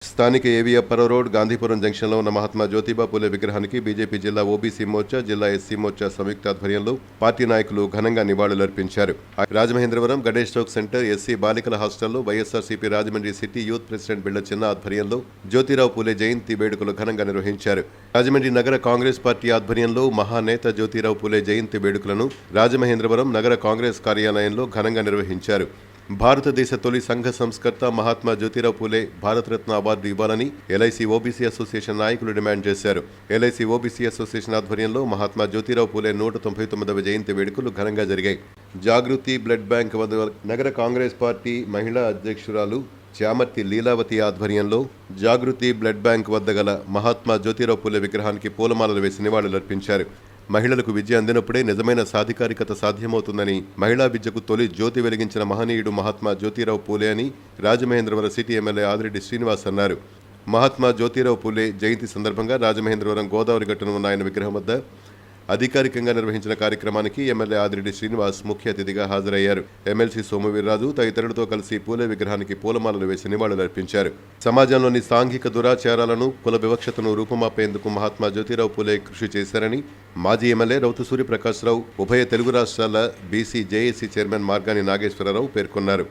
స్థానిక ఏవియప్పర రోడ్ గాంధీపురం జంక్షన్లో ఉన్న మహాత్మా జ్యోతిబా పూలే విగ్రహానికి బీజేపీ జిల్లా ఓబీసీ మోర్చా, జిల్లా ఎస్సీ మోర్చా సంయుక్త ఆధ్వర్యంలో పార్టీ నాయకులు ఘనంగా నివాళులర్పించారు. రాజమహేంద్రవరం గణేష్ చౌక్ సెంటర్ ఎస్సీ బాలికల హాస్టల్లో YSRCP Rajahmundry city youth president Billa Chinna ఆధ్వర్యంలో జ్యోతిరావు పూలే జయంతి వేడుకలు ఘనంగా నిర్వహించారు. రాజమండ్రి నగర కాంగ్రెస్ పార్టీ ఆధ్వర్యంలో మహానేత జ్యోతిరావు పూలే జయంతి వేడుకలను రాజమహేంద్రవరం నగర కాంగ్రెస్ కార్యాలయంలో ఘనంగా నిర్వహించారు. భారతదేశ తొలి సంఘ సంస్కర్త మహాత్మా జ్యోతిరావు పూలే భారతరత్న అవార్డు ఇవ్వాలని ఎల్ఐసి ఓబీసీ అసోసియేషన్ నాయకులు డిమాండ్ చేశారు. ఎల్ఐసి ఓబీసీ అసోసియేషన్ ఆధ్వర్యంలో మహాత్మా జ్యోతిరావు పూలే 199వ జయంతి వేడుకలు ఘనంగా జరిగాయి. జాగృతి బ్లడ్ బ్యాంక్ వద్ద నగర కాంగ్రెస్ పార్టీ మహిళా అధ్యక్షురాలు చామర్తి లీలావతి ఆధ్వర్యంలో జాగృతి బ్లడ్ బ్యాంక్ వద్ద గల మహాత్మా జ్యోతిరావు పూలే విగ్రహానికి పూలమాలలు వేసి నివాళులర్పించారు. మహిళలకు విద్య అందినప్పుడే నిజమైన సాధికారికత సాధ్యమవుతుందని, మహిళా విద్యకు తొలి జ్యోతి వెలిగించిన మహనీయుడు మహాత్మా జ్యోతిరావు పూలే అని రాజమహేంద్రవరం సిటీ ఎమ్మెల్యే ఆదిరెడ్డి శ్రీనివాస్ అన్నారు. మహాత్మా జ్యోతిరావు పూలే జయంతి సందర్భంగా రాజమహేంద్రవరం గోదావరి గట్టున ఉన్న ఆయన విగ్రహం వద్ద అధికారికంగా నిర్వహించిన కార్యక్రమానికి ఎమ్మెల్యే ఆదిరెడ్డి శ్రీనివాస్ ముఖ్య అతిథిగా హాజరయ్యారు. ఎమ్మెల్సీ సోమువీర్రాజు తదితరులతో కలిసి పూలే విగ్రహానికి పూలమాలలు వేసి నివాళులర్పించారు. సమాజంలోని సాంఘిక దురాచారాలను, కుల వివక్షతను రూపుమాపేందుకు మహాత్మా జ్యోతిరావు పూలే కృషి చేశారని మాజీ ఎమ్మెల్యే రౌతు సూర్యప్రకాశ్రావు, ఉభయ తెలుగు రాష్ట్రాల BC JAC chairman Margani Nageswara Rao పేర్కొన్నారు.